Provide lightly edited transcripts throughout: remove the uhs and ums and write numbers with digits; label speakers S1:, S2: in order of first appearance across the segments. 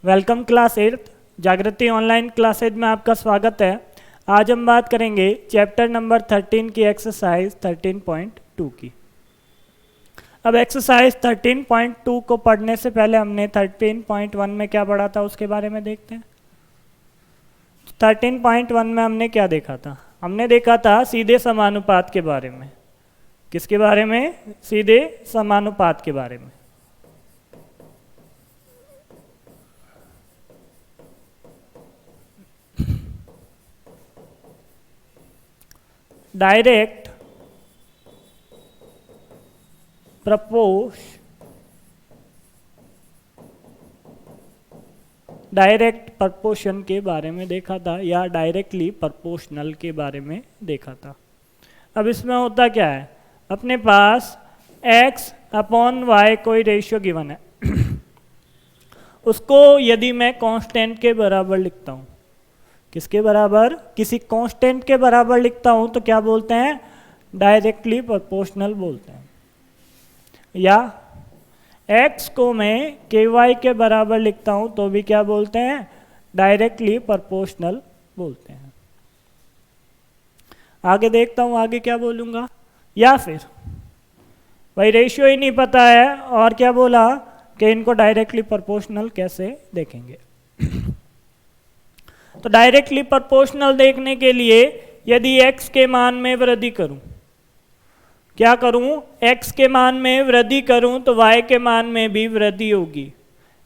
S1: Welcome class 8 जागृति online classes में आपका स्वागत है। आज हम बात करेंगे चैप्टर नंबर 13 की एक्सरसाइज 13.2 की। अब एक्सरसाइज 13.2 को पढ़ने से पहले हमने 13.1 में क्या पढ़ा था उसके बारे में देखते हैं। 13.1 में हमने क्या देखा था? हमने देखा था सीधे समानुपात के बारे में। किसके बारे में? सीधे समानुपात के बारे में। डायरेक्ट प्रपोर्शन के बारे में देखा था या डायरेक्टली प्रपोर्शनल के बारे में देखा था। अब इसमें होता क्या है, अपने पास x अपॉन y कोई रेशियो गिवन है उसको यदि मैं कांस्टेंट के बराबर लिखता हूँ, किसके बराबर? किसी कांस्टेंट के बराबर लिखता हूं तो क्या बोलते हैं? डायरेक्टली प्रोपोर्शनल बोलते हैं। या x को मैं ky के बराबर लिखता हूं तो भी क्या बोलते हैं? डायरेक्टली प्रोपोर्शनल बोलते हैं। आगे देखता हूं आगे क्या बोलूंगा। या फिर भाई रेशियो ही नहीं पता है और क्या बोला कि इनको डायरेक्टली प्रोपोर्शनल कैसे देखेंगे। तो डायरेक्टली प्रोपोर्शनल देखने के लिए यदि x के मान में वृद्धि करूं, क्या करूं? x के मान में वृद्धि करूं तो y के मान में भी वृद्धि होगी।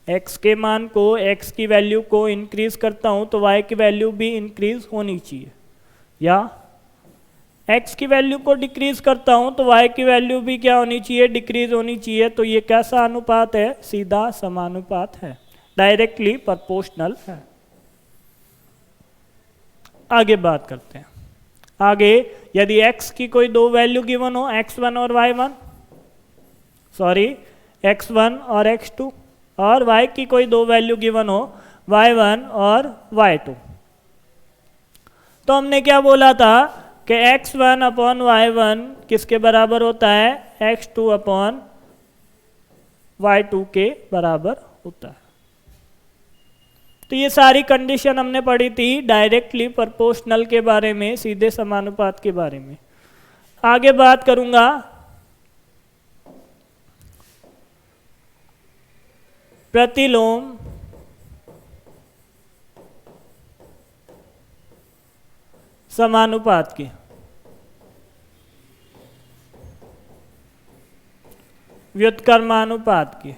S1: x के मान को, x की वैल्यू को इंक्रीज करता हूं तो y की वैल्यू भी इंक्रीज होनी चाहिए। या x की वैल्यू को डिक्रीज करता हूं तो y की वैल्यू भी क्या होनी चाहिए? डिक्रीज होनी चाहिए। तो ये कैसा अनुपात है? सीधा समानुपात है, डायरेक्टली प्रोपोर्शनल है। आगे बात करते हैं। आगे यदि x की कोई दो वैल्यू गिवन हो, x1 और y1, सॉरी x1 और x2, और y की कोई दो वैल्यू गिवन हो, y1 और y2, तो हमने क्या बोला था कि x1 अपॉन y1 किसके बराबर होता है? x2 अपॉन y2 के बराबर होता है। तो ये सारी कंडीशन हमने पढ़ी थी डायरेक्टली प्रोपोर्शनल के बारे में, सीधे समानुपात के बारे में। आगे बात करूंगा प्रतिलोम समानुपात की। व्युत्क्रमानुपात की।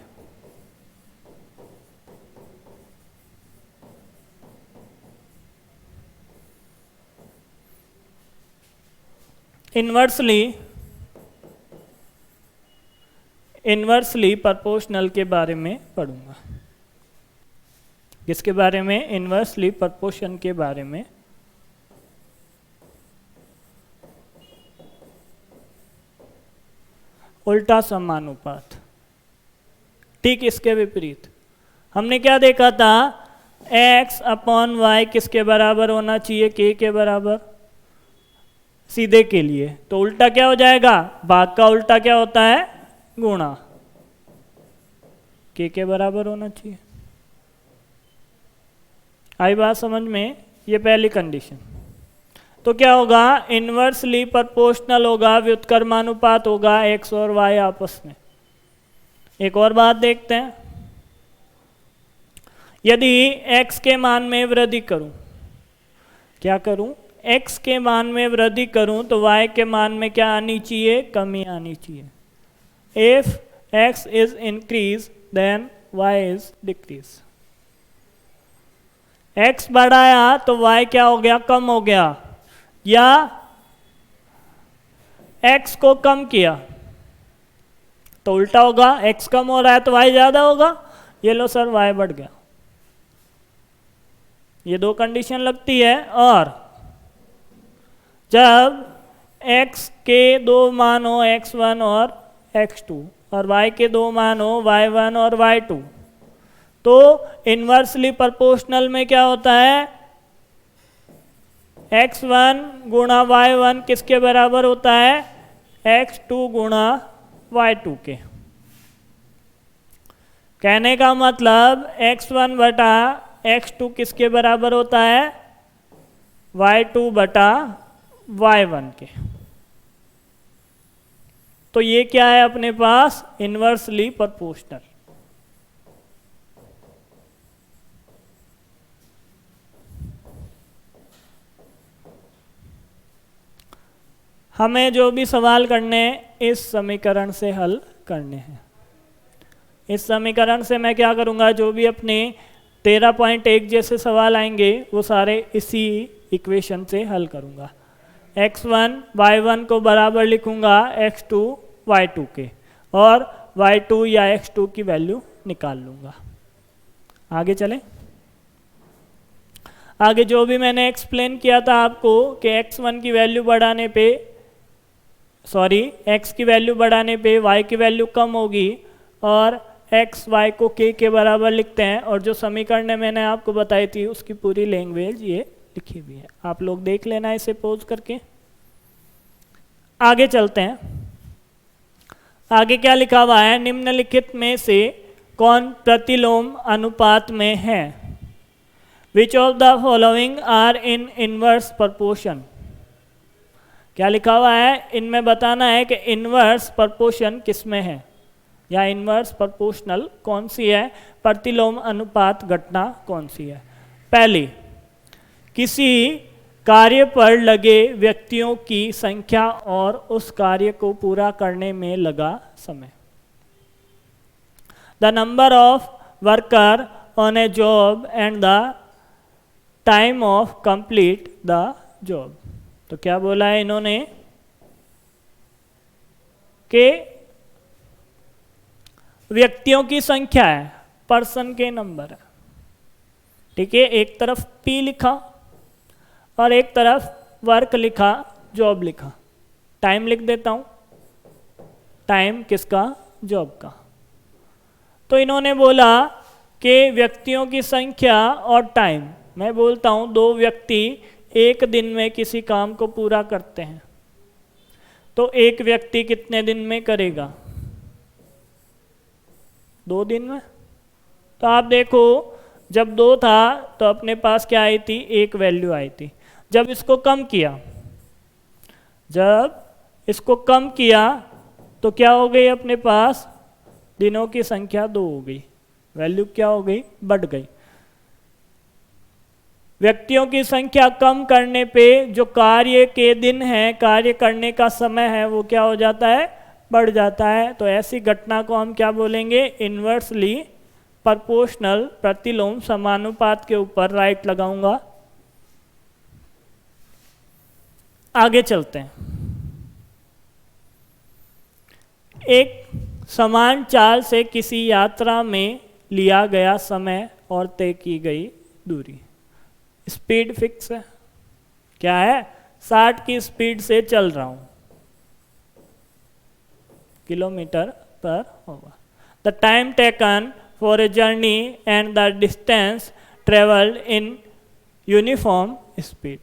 S1: इन्वर्सली प्रोपोर्शनल के बारे में पढ़ूंगा। किसके बारे में? इन्वर्सली प्रोपोर्शन के बारे में। उल्टा समानुपात, ठीक इसके विपरीत। हमने क्या देखा था? x अपॉन y किसके बराबर होना चाहिए? k के बराबर, सीधे के लिए। तो उल्टा क्या हो जाएगा? भाग का उल्टा क्या होता है? गुणा। के बराबर होना चाहिए। आई बात समझ में? ये पहली कंडीशन। तो क्या होगा? इन्वर्सली प्रोपोर्शनल होगा, व्युत्क्रमानुपात होगा x और y आपस में। एक और बात देखते हैं। यदि x के मान में वृद्धि करूं, क्या करूं? x के मान में वृद्धि करूं तो y के मान में क्या आनी चाहिए? कमी आनी चाहिए। If x is increase then y is decrease. x बढ़ाया तो y क्या हो गया? कम हो गया। या x को कम किया तो उल्टा होगा, x कम हो रहा है तो y ज्यादा होगा। ये लो सर, y बढ़ गया। ये दो कंडीशन लगती है। और जब x के दो मान हो, x1 और x2, और y के दो मान हो, y1 और y2, तो इन्वर्सली प्रोपोर्शनल में क्या होता है? x1 गुणा y1 किसके बराबर होता है? x2 गुणा y2 के। कहने का मतलब x1 बटा x2 किसके बराबर होता है? y2 बटा y1 के। तो ये क्या है अपने पास? Inversely proportional. हमें जो भी सवाल करने इस समीकरण से हल करने हैं। इस समीकरण से मैं क्या करूँगा, जो भी अपने 13.1 जैसे सवाल आएंगे वो सारे इसी इक्वेशन से हल करूँगा। x1 y1 को बराबर लिखूँगा x2 y2 के, और y2 या x2 की वैल्यू निकाल लूँगा। आगे चलें। आगे जो भी मैंने एक्सप्लेन किया था आपको कि x1 की वैल्यू बढ़ाने पे x की वैल्यू बढ़ाने पे y की वैल्यू कम होगी, और x y को k के बराबर लिखते हैं, और जो समीकरण मैंने आपको बताई थी उसकी पूरी लैंग्वेज ये लिखी हुई है। आप लोग देख लेना इसे पॉज करके। आगे चलते हैं। आगे क्या लिखा हुआ है? निम्नलिखित में से कौन प्रतिलोम अनुपात में है? Which of the following are in inverse proportion. क्या लिखा हुआ है? इनमें बताना है कि इनवर्स प्रोपोर्शन किस में है, या इनवर्स प्रोपोर्शनल कौन सी है, प्रतिलोम अनुपात घटना कौन सी है। पहली, किसी कार्य पर लगे व्यक्तियों की संख्या और उस कार्य को पूरा करने में लगा समय। The number of worker on A job and the time of complete the job. तो क्या बोला है इन्होंने कि व्यक्तियों की संख्या है, पर्सन के नंबर है। ठीक है, एक तरफ P लिखा और एक तरफ वर्क लिखा, जॉब लिखा। टाइम लिख देता हूं, टाइम किसका? जॉब का। तो इन्होंने बोला कि व्यक्तियों की संख्या और टाइम। मैं बोलता हूं दो व्यक्ति एक दिन में किसी काम को पूरा करते हैं, तो एक व्यक्ति कितने दिन में करेगा? 2 दिन में। तो आप देखो, जब 2 था तो अपने पास क्या आई थी? 1 वैल्यू आई थी। जब इसको कम किया तो क्या हो गई अपने पास? दिनों की संख्या 2 हो गई, वैल्यू क्या हो गई? बढ़ गई। व्यक्तियों की संख्या कम करने पे जो कार्य के दिन है, कार्य करने का समय है, वो क्या हो जाता है? बढ़ जाता है। तो ऐसी घटना को हम क्या बोलेंगे? इन्वर्सली प्रोपोर्शनल, प्रतिलोम समानुपात के ऊपर राइट लगाऊंगा। आगे चलते हैं। एक समान चाल से किसी यात्रा में लिया गया समय और तय की गई दूरी। स्पीड फिक्स है, क्या है? 60 की स्पीड से चल रहा हूं, किलोमीटर पर होगा। The time taken for a journey and the distance travelled in uniform speed.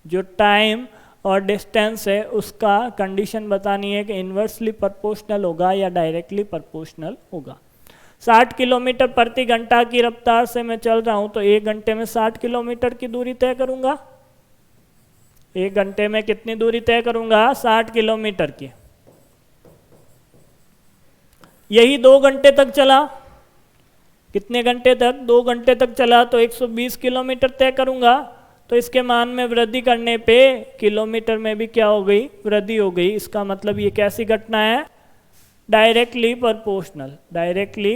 S1: जो टाइम और डिस्टेंस है उसका कंडीशन बतानी है कि इन्वर्सली प्रोपोर्शनल होगा या डायरेक्टली प्रोपोर्शनल होगा। 60 किलोमीटर प्रति घंटा की रफ्तार से मैं चल रहा हूं, तो 1 घंटे में 60 किलोमीटर की दूरी तय करूंगा। 1 घंटे में कितनी दूरी तय करूंगा? 60 किलोमीटर की। यही 2 घंटे तक चला, कितने घंटे तक? 2 घंटे तक चला, तो 120 किलोमीटर तय करूंगा। तो इसके मान में वृद्धि करने पे किलोमीटर में भी क्या हो गई? वृद्धि हो गई। इसका मतलब ये कैसी घटना है? Directly proportional. डायरेक्टली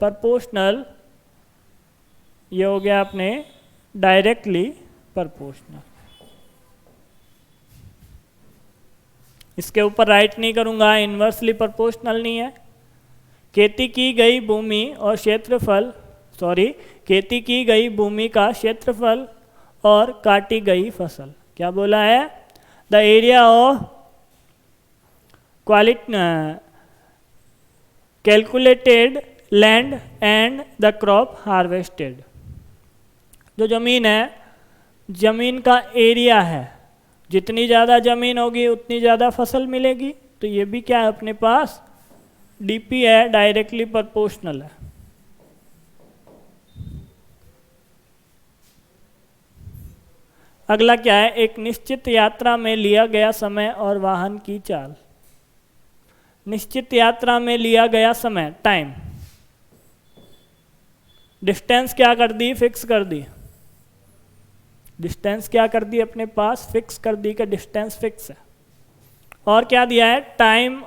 S1: प्रोपोर्शनल, ये हो गया अपने डायरेक्टली प्रोपोर्शनल। इसके ऊपर राइट नहीं करूंगा, इन्वर्सली प्रोपोर्शनल नहीं है। खेती की गई भूमि और क्षेत्रफल, खेती की गई भूमि का क्षेत्रफल और काटी गई फसल। क्या बोला है? The area of calculated land and the crop harvested. जो ज़मीन है, ज़मीन का एरिया है, जितनी ज़्यादा ज़मीन होगी उतनी ज़्यादा फसल मिलेगी। तो ये भी क्या है अपने पास? डीपी है, डायरेक्टली प्रोपोर्शनल है। अगला क्या है, एक निश्चित यात्रा में लिया गया समय और वाहन की चाल। निश्चित यात्रा में लिया गया समय, टाइम, डिस्टेंस क्या कर दी, फिक्स कर दी। डिस्टेंस क्या कर दी अपने पास, फिक्स कर दी कि डिस्टेंस फिक्स है। और क्या दिया है, टाइम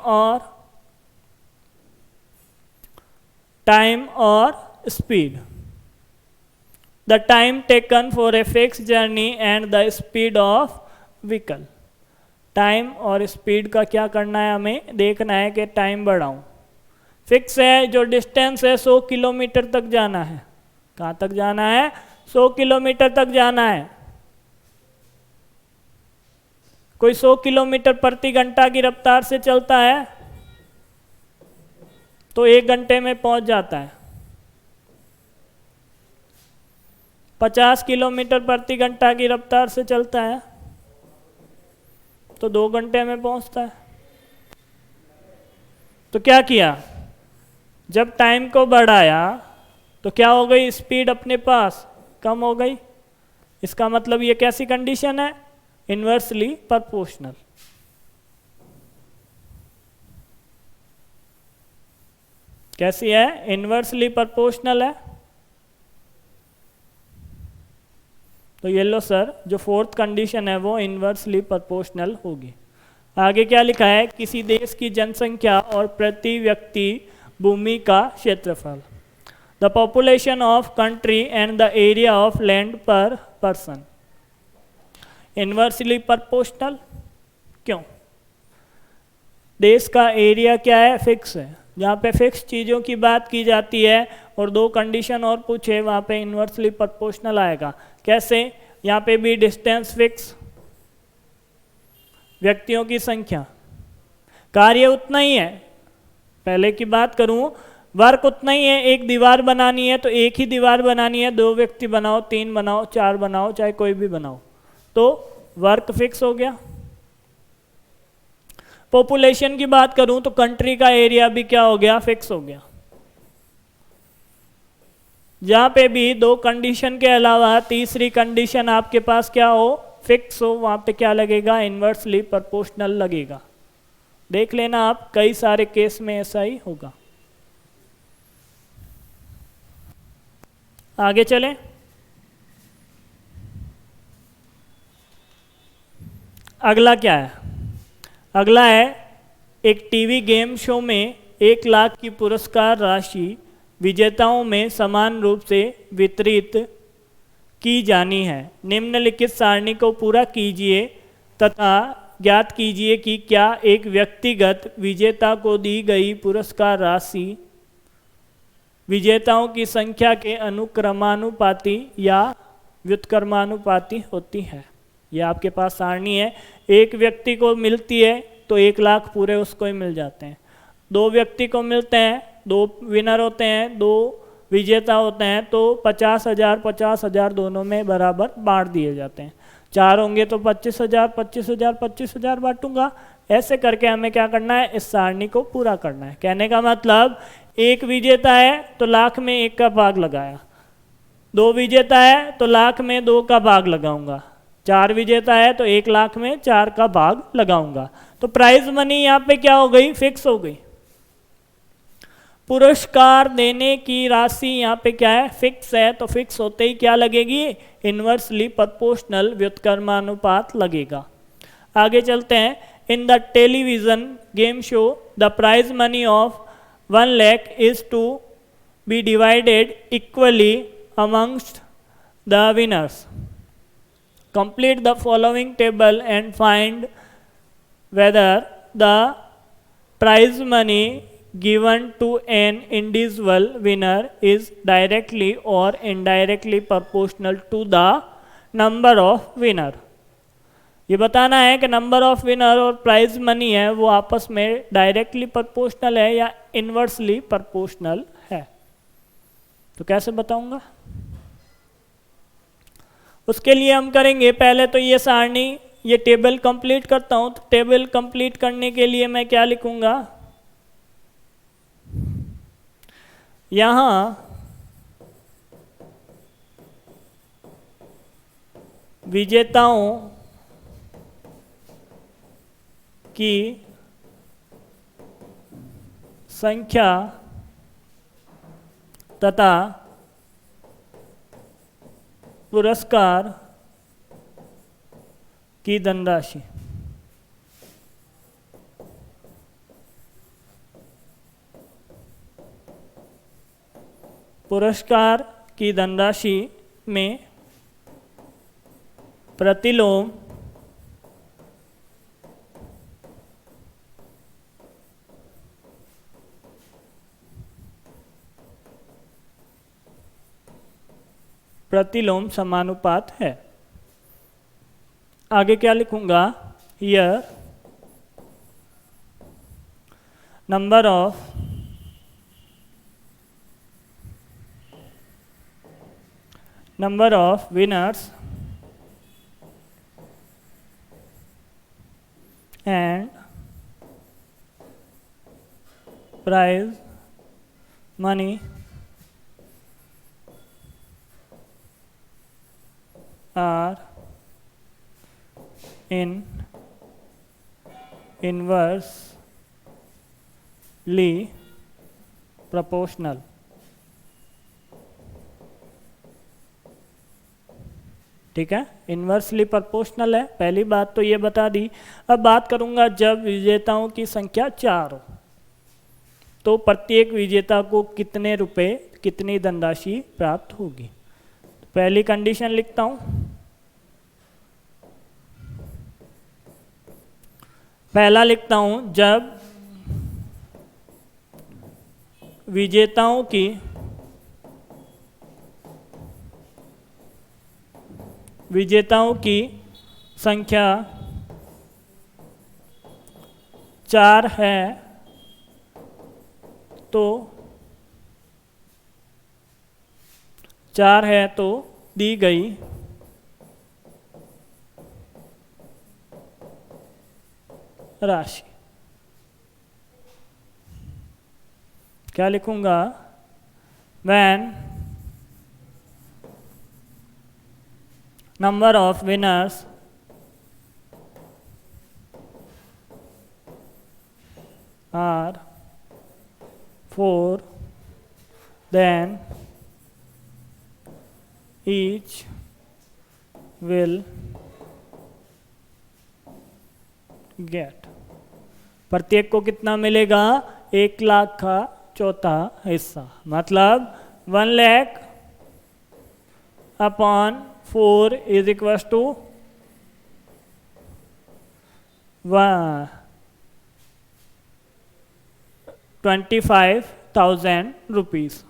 S1: और speed. The time taken for a fix journey and the speed of vehicle. Time और स्पीड का क्या करना है, हमें देखना है कि टाइम बढ़ाऊं। फिक्स है, जो डिस्टेंस है 100 किलोमीटर तक जाना है। कहाँ तक जाना है, 100 किलोमीटर तक जाना है। कोई 100 किलोमीटर प्रति घंटा की रफ्तार से चलता है तो 1 घंटे में पहुंच जाता है। 50 किलोमीटर प्रति घंटा की रफ्तार से चलता है तो 2 घंटे में पहुंचता है। तो क्या किया, जब टाइम को बढ़ाया तो क्या हो गई, स्पीड अपने पास कम हो गई। इसका मतलब ये कैसी कंडीशन है, इन्वर्सली प्रोपोर्शनल। कैसी है, इन्वर्सली प्रोपोर्शनल है। तो ये लो सर, जो फोर्थ कंडीशन है वो इन्वर्सली प्रोपोर्शनल होगी। आगे क्या लिखा है, किसी देश की जनसंख्या और प्रति व्यक्ति भूमि का क्षेत्रफल। The population of country and the area of land पर पर्सन। इन्वर्सली प्रोपोर्शनल क्यों, देश का एरिया क्या है, फिक्स है। जहाँ पे फिक्स चीज़ों की बात की जाती है और 2 कंडीशन और पूछे, वहाँ पे इन्वर्सली प्रोपोर्शनल आएगा। कैसे, यहाँ पे भी डिस्टेंस फिक्स, व्यक्तियों की संख्या, कार्य उतना ही है। पहले की बात करूँ, वर्क उतना ही है। एक दीवार बनानी है तो एक ही दीवार बनानी है, 2 व्यक्ति बनाओ, 3 बनाओ, 4 बनाओ, चाहे कोई भी बनाओ, तो वर्क फिक्स हो गया। पॉपुलेशन की बात करूं तो कंट्री का एरिया भी क्या हो गया, फिक्स हो गया। जहां पे भी 2 कंडीशन के अलावा तीसरी कंडीशन आपके पास क्या हो, फिक्स हो, वहां पे क्या लगेगा, इन्वर्सली प्रोपोर्शनल लगेगा। देख लेना आप, कई सारे केस में ऐसा ही होगा। आगे चलें। अगला क्या है, अगला है एक टीवी गेम शो में 1 लाख की पुरस्कार राशि विजेताओं में समान रूप से वितरित की जानी है। निम्नलिखित सारणी को पूरा कीजिए तथा ज्ञात कीजिए कि क्या एक व्यक्तिगत विजेता को दी गई पुरस्कार राशि विजेताओं की संख्या के अनुक्रमानुपाती या व्युत्क्रमानुपाती होती है। यह आपके पास सारणी है। एक व्यक्ति को मिलती है तो 1 लाख पूरे उसको ही मिल जाते हैं। 2 व्यक्ति को मिलते हैं, 2 विनर होते हैं, 2 विजेता होते हैं, तो 50,000 50,000 दोनों में बराबर बांट दिए जाते हैं। 4 होंगे तो 25,000 25,000 25,000 बांटूंगा। ऐसे करके हमें क्या करना है, इस सारणी को पूरा करना है। कहने का मतलब, एक विजेता है तो लाख में 1 का भाग लगाया, 2 विजेता है तो लाख में 2 का भाग लगाऊंगा, 4 विजेता है तो 1 लाख में 4 का भाग लगाऊंगा। तो प्राइज मनी यहाँ पे क्या हो गई, फिक्स हो गई। पुरस्कार देने की राशि यहाँ पे क्या है, फिक्स है। तो फिक्स होते ही क्या लगेगी, इन्वर्सली प्रोपोर्शनल व्युत्क्रमानुपात लगेगा। आगे चलते हैं। In the television game show the prize money of 1 lakh is to be divided equally amongst the winners. Complete the following table and find whether the prize money given to an individual winner is directly or indirectly proportional to the number of winner। ये बताना है कि number of winner और prize money है वो आपस में directly proportional है या इन्वर्सली प्रोपोर्शनल है। तो कैसे बताऊंगा, उसके लिए हम करेंगे पहले तो ये सारणी, ये टेबल कंप्लीट करता हूं। तो टेबल कंप्लीट करने के लिए मैं क्या लिखूंगा, यहां विजेताओं की संख्या तथा पुरस्कार की धनराशि। पुरस्कार की धनराशि में प्रतिलोम समानुपात है। आगे क्या लिखूंगा? Here number of winners and prize money are inversely proportional। ठीक है, इन्वर्सली प्रोपोर्शनल है। पहली बात तो ये बता दी। अब बात करूंगा जब विजेताओं की संख्या 4 हो तो प्रत्येक विजेता को कितने रुपए, कितनी धनराशि प्राप्त होगी। पहली कंडीशन लिखता हूं। पहला लिखता हूं, जब विजेताओं की संख्या 4 है तो दी गई राशि। क्या लिखूंगा? When number of winners are 4, then each will get। प्रत्येक को कितना मिलेगा? 1 लाख का चौथा हिस्सा, मतलब 1 lakh upon 4 is equal to 25,000 rupees.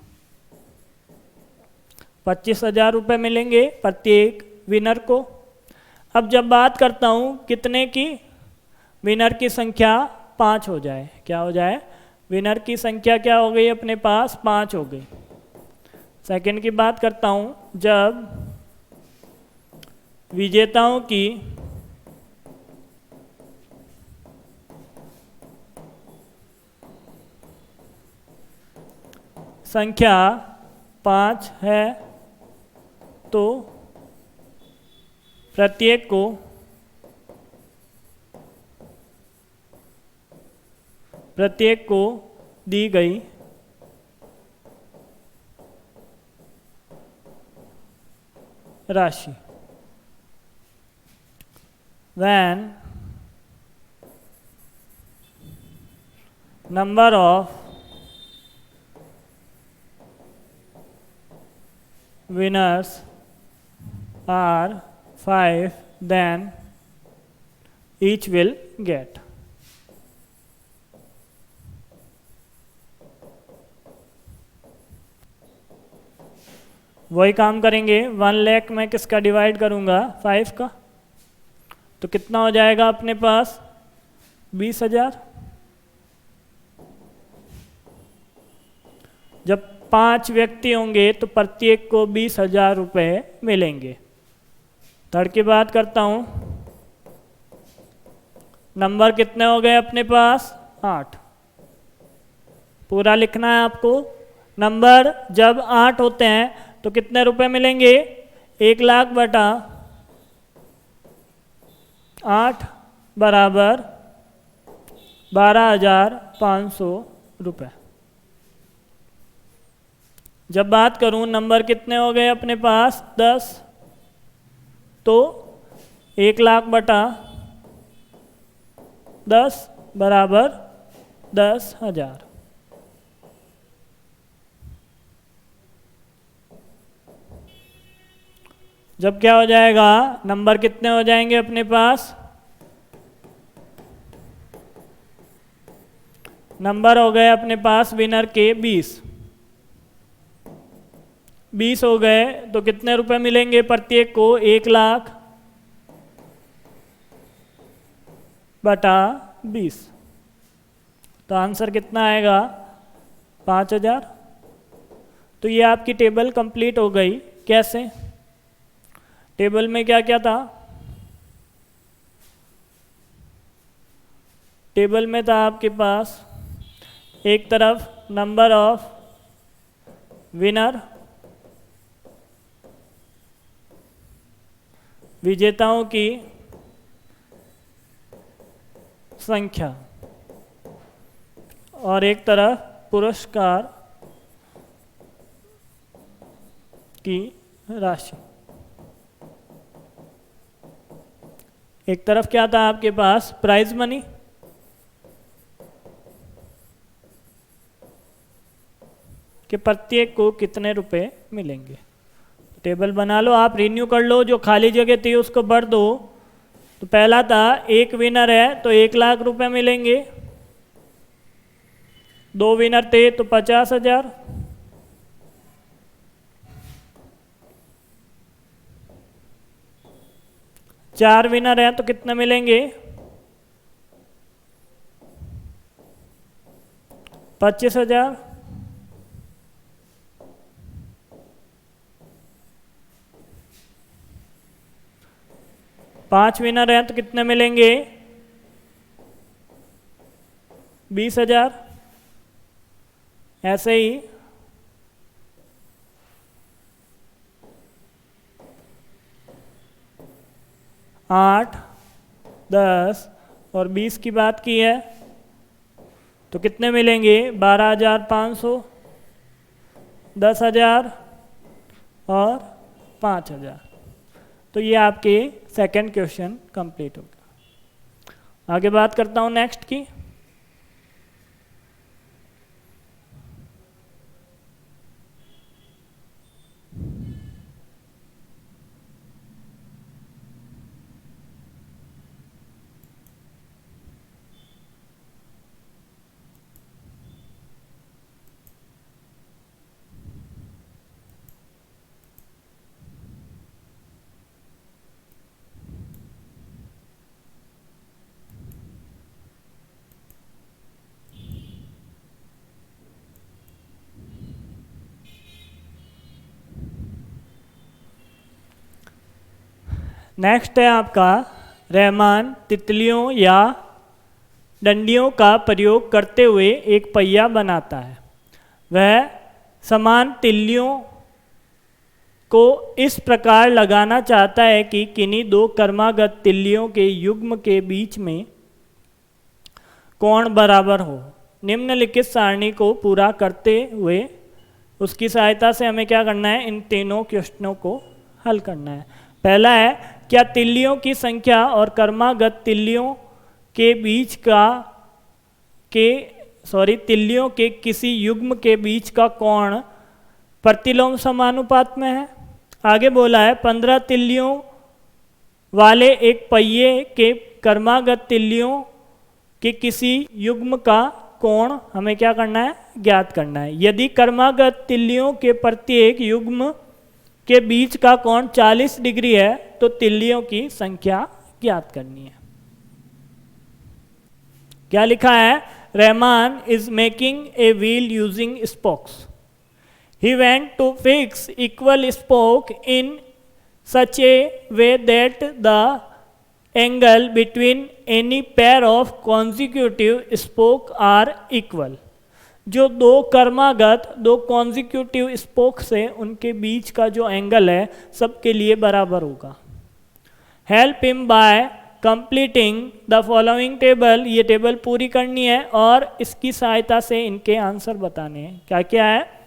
S1: 25,000 रुपये मिलेंगे प्रत्येक विनर को। अब जब बात करता हूं कितने की, विनर की संख्या 5 हो जाए। क्या हो जाए? विनर की संख्या क्या हो गई अपने पास? 5 हो गई। सेकंड की बात करता हूं, जब विजेताओं की संख्या 5 है तो प्रत्येक को दी गई राशि। When number of winners are 5, then each will get। वही काम करेंगे। 1 लाख में किसका डिवाइड करूंगा? 5 का, तो कितना हो जाएगा अपने पास? 20,000। जब 5 व्यक्ति होंगे तो प्रत्येक को 20,000 रुपये मिलेंगे। थर्ड की बात करता हूं, नंबर कितने हो गए अपने पास? 8। पूरा लिखना है आपको। नंबर जब 8 होते हैं तो कितने रुपए मिलेंगे? 1 लाख बटा 8 बराबर 12,500 रुपये। जब बात करूं नंबर कितने हो गए अपने पास 10, तो 1,00,000 बटा 10 बराबर 10,000। जब क्या हो जाएगा, नंबर कितने हो जाएंगे अपने पास, नंबर हो गए अपने पास विनर के 20 हो गए, तो कितने रुपए मिलेंगे प्रत्येक को, 1,00,000 बटा 20। तो आंसर कितना आएगा, 5,000। तो ये आपकी टेबल कंप्लीट हो गई। कैसे, टेबल में क्या क्या था, टेबल में था आपके पास एक तरफ नंबर ऑफ विनर, विजेताओं की संख्या, और एक तरफ पुरस्कार की राशि। एक तरफ क्या था आपके पास, प्राइज मनी, कि प्रत्येक को कितने रुपए मिलेंगे। टेबल बना लो आप, रिन्यू कर लो, जो खाली जगह थी उसको भर दो। तो पहला था एक विनर है तो 1,00,000 रुपए मिलेंगे, 2 विनर थे तो 50,000, 4 विनर हैं तो कितने मिलेंगे, 25,000, 5 विनर हैं तो कितने मिलेंगे, 20,000। ऐसे ही 8, 10 और 20 की बात की है तो कितने मिलेंगे, 12,500, 10,000 और 5,000। तो ये आपके सेकंड क्वेश्चन कंप्लीट हो गया। आगे बात करता हूँ नेक्स्ट की। नेक्स्ट है आपका, रहमान तितलियों या डंडियों का प्रयोग करते हुए एक पहिया बनाता है। वह समान तिल्लियों को इस प्रकार लगाना चाहता है कि किन्हीं 2 क्रमागत तिल्लियों के युग्म के बीच में कोण बराबर हो। निम्नलिखित सारणी को पूरा करते हुए उसकी सहायता से हमें क्या करना है, इन तीनों क्वेश्चनों को हल करना है। पहला है, क्या तिल्लियों की संख्या और क्रमागत तिल्लियों के बीच का तिल्लियों के किसी युग्म के बीच का कोण प्रतिलोम समानुपात में है। आगे बोला है 15 तिल्लियों वाले एक पहिए के क्रमागत तिल्लियों के किसी युग्म का कोण हमें क्या करना है, ज्ञात करना है। यदि क्रमागत तिल्लियों के प्रत्येक युग्म के बीच का कोण 40 डिग्री है तो तिल्लियों की संख्या ज्ञात करनी है। क्या लिखा है, Rahman is making a wheel using spokes. He went to fix equal spoke in such a way that the angle between any pair of consecutive spoke are equal. जो 2 क्रमागत 2 कॉन्जिक्यूटिव स्पोक से उनके बीच का जो एंगल है सबके लिए बराबर होगा। Help him by completing the following table, ये टेबल पूरी करनी है और इसकी सहायता से इनके आंसर बताने हैं। क्या क्या है?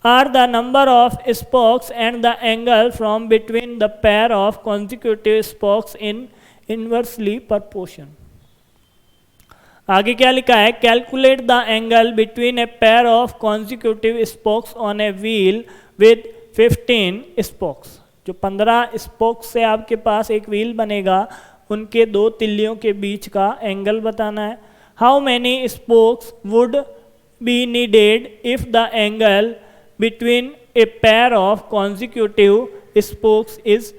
S1: Are the number of spokes and the angle from between the pair of consecutive spokes in inversely proportion. आगे क्या लिखा है? Calculate the angle between a pair of consecutive spokes on a wheel with 15 spokes. जो 15 spokes से आपके पास एक wheel बनेगा, उनके दो तिल्लियों के बीच का एंगल बताना है। How many spokes would be needed if the angle between a pair of consecutive spokes is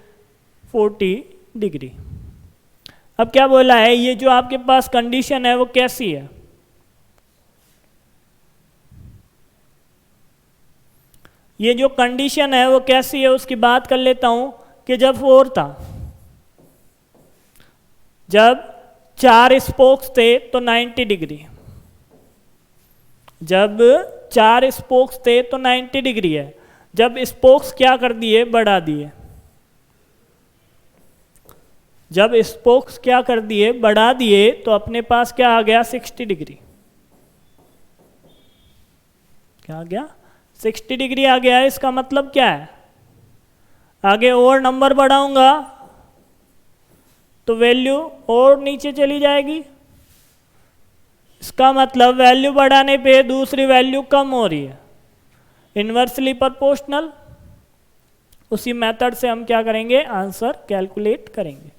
S1: 40 degree. अब क्या बोला है? ये जो आपके पास कंडीशन है वो कैसी है? ये जो कंडीशन है वो कैसी है उसकी बात कर लेता हूं कि जब 4 था, जब 4 स्पोक्स थे तो 90 डिग्री, जब 4 स्पोक्स थे तो 90 डिग्री है। जब स्पोक्स क्या कर दिए? बढ़ा दिए। जब स्पोक्स क्या कर दिए? बढ़ा दिए, तो अपने पास क्या आ गया? 60 डिग्री। क्या आ गया? 60 डिग्री आ गया। इसका मतलब क्या है? आगे और नंबर बढ़ाऊंगा तो वैल्यू और नीचे चली जाएगी। इसका मतलब वैल्यू बढ़ाने पे दूसरी वैल्यू कम हो रही है। Inversely proportional. उसी मेथड से हम क्या करेंगे? आंसर कैलकुलेट करेंगे।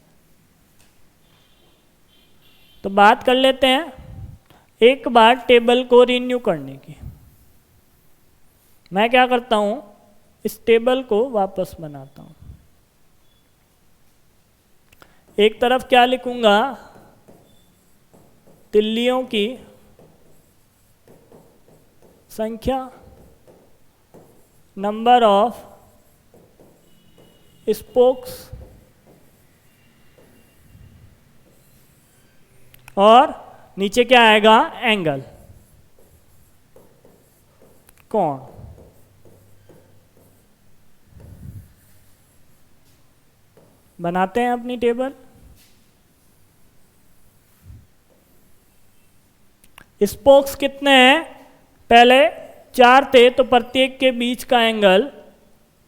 S1: तो बात कर लेते हैं एक बार टेबल को रिन्यू करने की। मैं क्या करता हूं? इस टेबल को वापस बनाता हूं। एक तरफ क्या लिखूंगा? तिल्लियों की संख्या, नंबर ऑफ स्पोक्स, और नीचे क्या आएगा? एंगल, कोण। बनाते हैं अपनी टेबल। स्पोक्स कितने हैं? पहले 4 थे तो प्रत्येक के बीच का एंगल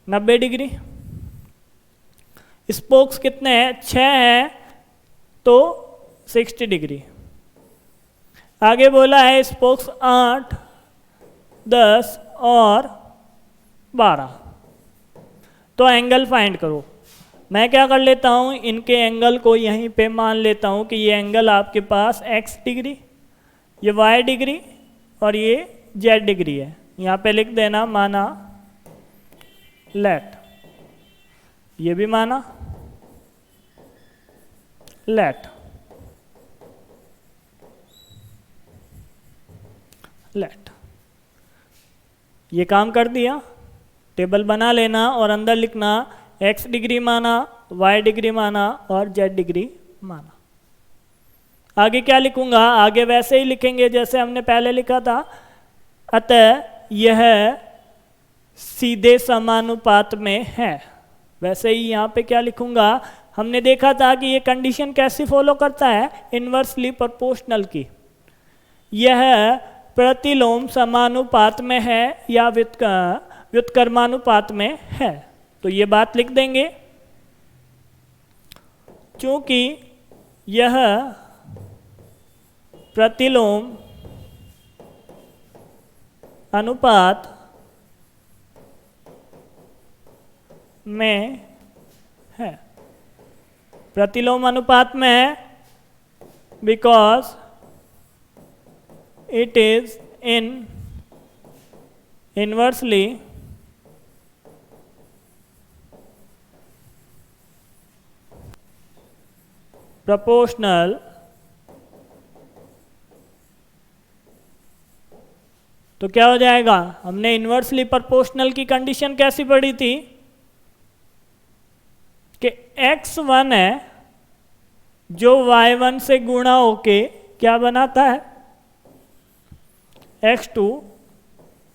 S1: 90 डिग्री। स्पोक्स कितने हैं? 6 हैं तो 60 डिग्री। आगे बोला है स्पोक्स 8, 10 और 12। तो एंगल फाइंड करो। मैं क्या कर लेता हूं? इनके एंगल को यहीं पे मान लेता हूं कि ये एंगल आपके पास x डिग्री, ये y डिग्री और ये z डिग्री है। यहाँ पे लिख देना माना लेट, ये भी माना लेट, लेट। ये काम कर दिया। टेबल बना लेना और अंदर लिखना x डिग्री माना, y डिग्री माना और z डिग्री माना। आगे क्या लिखूंगा? आगे वैसे ही लिखेंगे जैसे हमने पहले लिखा था। अतः यह सीधे समानुपात में है। वैसे ही यहाँ पे क्या लिखूंगा? हमने देखा था कि ये कंडीशन कैसी फॉलो करता है? इन्वर्सली प्रोपोर्शनल की। यह प्रतिलोम समानुपात में है या व्युत्क्रमानुपात में है। तो ये बात लिख देंगे। क्योंकि यह प्रतिलोम अनुपात में है, प्रतिलोम अनुपात में है, because it is in inversely proportional तो क्या हो जाएगा? हमने इन्वर्सली प्रोपोर्शनल की कंडीशन कैसी पढ़ी थी कि x1 है जो y1 से गुणा होके क्या बनाता है? x2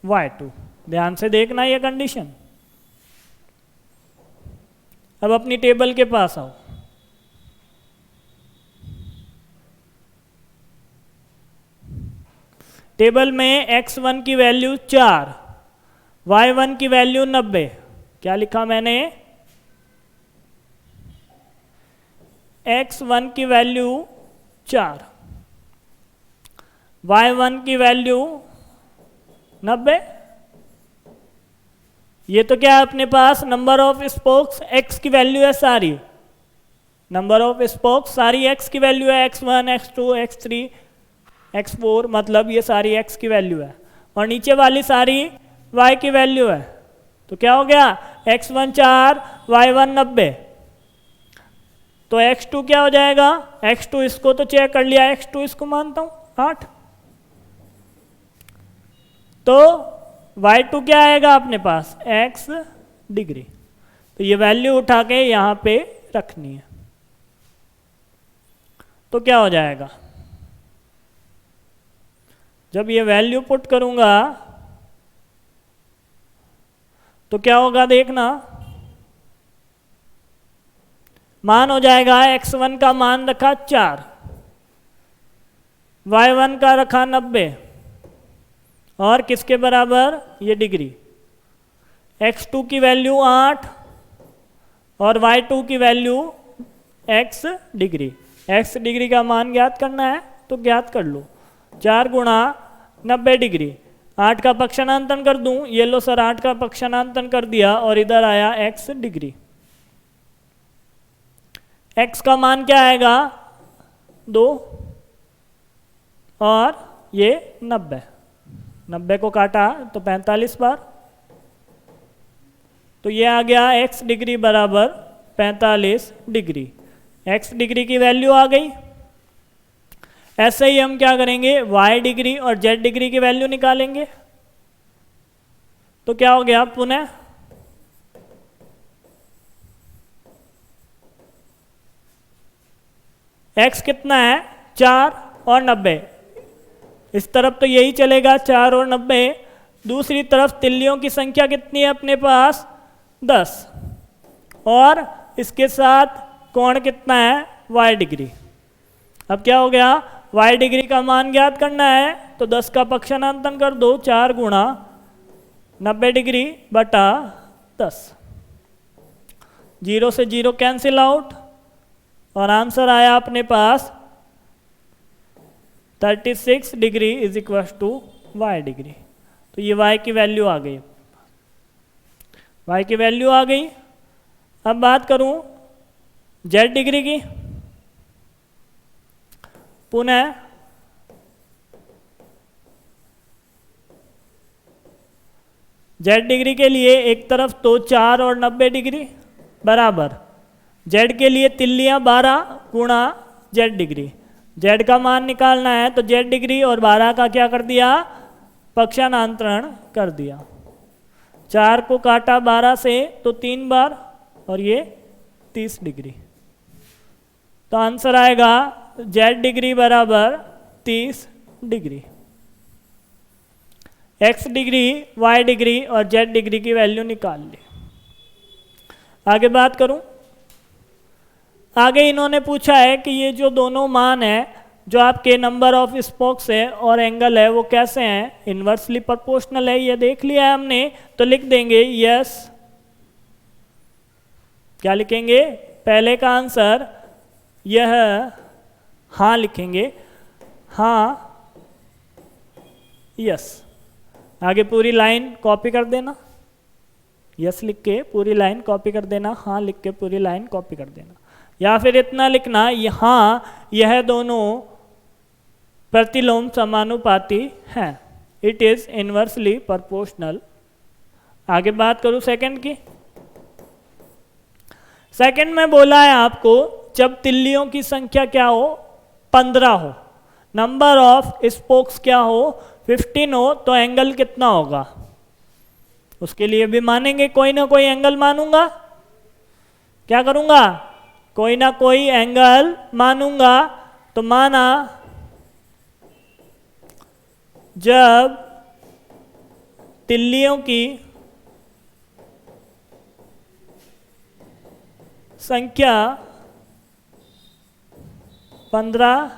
S1: y2। ध्यान से देखना ये कंडीशन। अब अपनी टेबल के पास आओ। टेबल में x1 की वैल्यू 4, y1 की वैल्यू 90। क्या लिखा मैंने? x1 की वैल्यू 4, y1 की वैल्यू 90। ये तो क्या है अपने पास? नंबर ऑफ स्पोक्स x की वैल्यू है सारी, नंबर ऑफ स्पोक्स सारी x की वैल्यू है, x1 x2 x3 x4, मतलब ये सारी x की वैल्यू है, और नीचे वाली सारी y की वैल्यू है। तो क्या हो गया? x1 4, y1 90। तो x2 क्या हो जाएगा? x2 इसको तो चेक कर लिया, x2 इसको मानता हूं 8। तो y2 क्या आएगा अपने पास? x degree. तो ये वैल्यू उठा के यहां पे रखनी है। तो क्या हो जाएगा? जब ये वैल्यू पुट करूंगा तो क्या होगा देखना, मान हो जाएगा x1 का मान रखा 4, y1 का रखा 90, और किसके बराबर? ये डिग्री। x2 की वैल्यू 8 और y2 की value x degree. x degree का मान ज्ञात करना है तो ज्ञात कर लो। 4 गुणा 90 डिग्री, 8 का पक्षांतरण कर दूं, ये लो सर 8 का पक्षांतरण कर दिया और इधर आया x डिग्री। x का मान क्या आएगा? 2, और ये 90, 90 को काटा तो 45 बार, तो ये आ गया x डिग्री बराबर 45 डिग्री। x डिग्री की वैल्यू आ गई। ऐसे ही हम क्या करेंगे? y डिग्री और z डिग्री की वैल्यू निकालेंगे। तो क्या हो गया? पुनः x कितना है? 4 और 90। इस तरफ तो यही चलेगा 4 और 90। दूसरी तरफ तिल्लियों की संख्या कितनी है अपने पास? 10, और इसके साथ कोण कितना है? y degree. अब क्या हो गया? y डिग्री का मान ज्ञात करना है तो 10 का पक्षांतरण कर दो, 4 गुणा 90 डिग्री बटा 10। 0 से 0 कैंसिल आउट, और आंसर आया अपने पास 36 degree is equal to y degree. तो ये y की वैल्यू आ गई, y की वैल्यू आ गई। अब बात करूं z डिग्री की। पुनः z डिग्री के लिए एक तरफ तो 4 और 90 डिग्री बराबर, z के लिए तिल्लियां 12 गुणा z डिग्री। z का मान निकालना है तो z डिग्री और 12 का क्या कर दिया? पक्षांतरण कर दिया। 4 को काटा 12 से तो 3 बार, और ये 30 डिग्री। तो आंसर आएगा z डिग्री बराबर 30 degree. x degree, y degree और z डिग्री की वैल्यू निकाल ली। आगे बात करूं। आगे इन्होंने पूछा है कि ये जो दोनों मान है, जो आपके नंबर ऑफ स्पोक्स है और एंगल है, वो कैसे हैं? इन्वर्सली प्रोपोर्शनल है, ये देख लिया है हमने। तो लिख देंगे यस। क्या लिखेंगे? पहले का आंसर यह हाँ लिखेंगे, हाँ यस। आगे पूरी लाइन कॉपी कर देना, यस लिख के पूरी लाइन कॉपी कर देना, हाँ लिख के पूरी लाइन कॉपी कर देना। या फिर इतना लिखना, यहाँ यह दोनों प्रतिलोम समानुपाती हैं, इट इज इनवर्सली प्रोपोर्शनल। आगे बात करूं सेकंड की। सेकंड में बोला है आपको जब तिल्लियों की संख्या क्या हो? 15 हो, नंबर ऑफ स्पोक्स क्या हो? 15 हो, तो एंगल कितना होगा? उसके लिए भी मानेंगे, कोई ना कोई एंगल मानूंगा। क्या करूंगा? कोई ना कोई एंगल मानूंगा। तो माना जब तिल्लियों की संख्या 15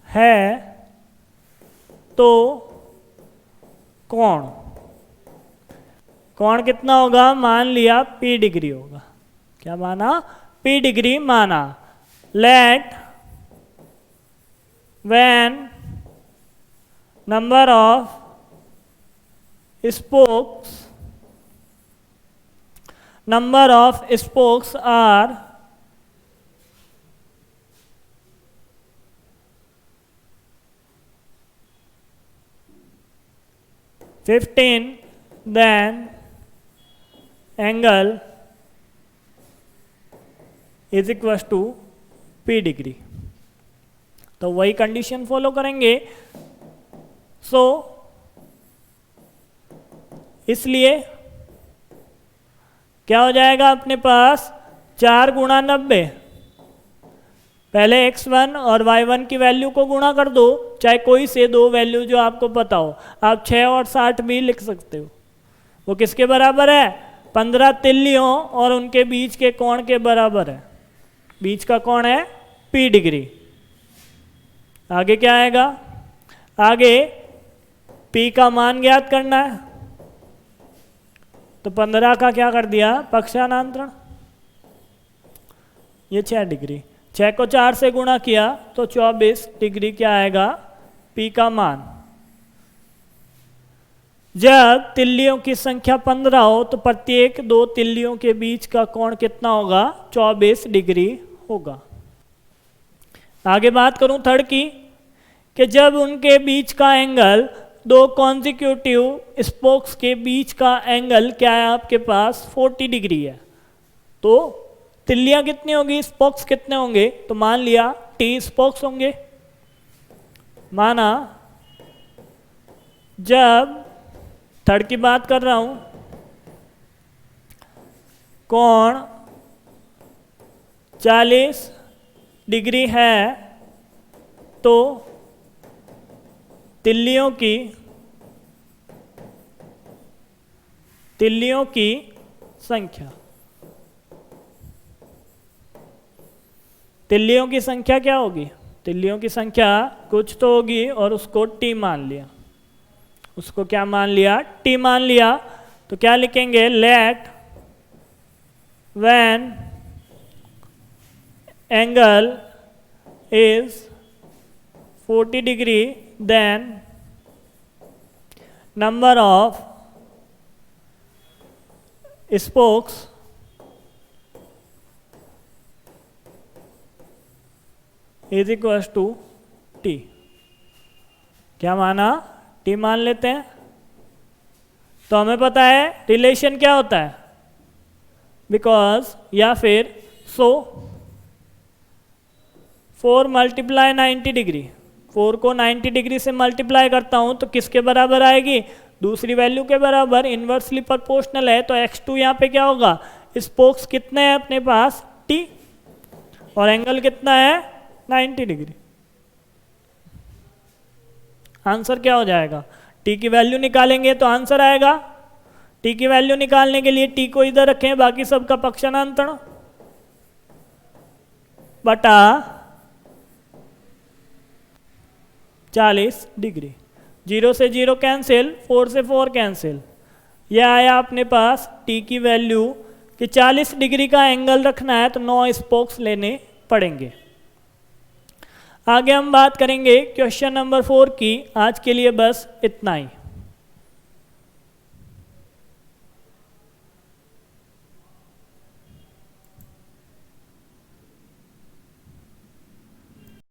S1: है तो कोण, कोण कितना होगा, मान लिया P डिग्री होगा। क्या माना, P डिग्री माना। Let when number of spokes are 15, then angle is equals to P degree. तो वही कंडीशन फॉलो करेंगे। इसलिए क्या हो जाएगा अपने पास, 4 गुणा 90, पहले x1 और y1 की वैल्यू को गुणा कर दो, चाहे कोई से 2 वैल्यू जो आपको पता हो। आप 6 और 60 भी लिख सकते हो। वो किसके बराबर है, 15 तिल्लियों और उनके बीच के कोण के बराबर है। बीच का कोण है P डिग्री। आगे क्या आएगा, आगे P का मान ज्ञात करना है। तो 15 का क्या कर दिया, पक्षांतरण, ये 6 डिग्री। 6 को 4 से गुणा किया तो 24 डिग्री क्या आएगा, P का मान। जब तिल्लियों की संख्या 15 हो तो प्रत्येक 2 तिल्लियों के बीच का कोण कितना होगा, 24 डिग्री होगा। आगे बात करूं थर्ड की, कि जब उनके बीच का एंगल 2 कॉन्जिक्यूटिव स्पोक्स के बीच का एंगल क्या है आपके पास, 40 डिग्री है। तो तिल्लियां कितनी होगी, स्पोक्स कितने होंगे, तो मान लिया T स्पोक्स होंगे। माना जब थर्ड की बात कर रहा हूं, कोण 40 डिग्री है तो तिल्लियों की संख्या, तिल्लियों की संख्या क्या होगी, तिल्लियों की संख्या कुछ तो होगी और उसको T मान लिया। उसको क्या मान लिया, T मान लिया। तो क्या लिखेंगे, let when angle is 40 degree then number of spokes is equals to T। क्या माना, T मान लेते हैं। तो हमें पता है रिलेशन क्या होता है, बिकॉज या फिर 4 मल्टीप्लाई 90 डिग्री, 4 को 90 डिग्री से मल्टीप्लाई करता हूं तो किसके बराबर आएगी, दूसरी वैल्यू के बराबर, इनवर्सली प्रोपोर्शनल है। तो x2 यहाँ पे क्या होगा, स्पोक्स कितने हैं अपने पास, T, और एंगल कितना है 90 डिग्री। आंसर क्या हो जाएगा, T की वैल्यू निकालेंगे तो आंसर आएगा। T की वैल्यू निकालने के लिए T को इधर रखें, बाकी सबका पक्षांतरण बटा 40 डिग्री। 0 से 0 कैंसिल, 4 से 4 कैंसिल। यह आया अपने पास T की वैल्यू कि 40 डिग्री का एंगल रखना है तो 9 स्पोक्स लेने पड़ेंगे। आगे हम बात करेंगे क्वेश्चन नंबर 4 की। आज के लिए बस इतना ही।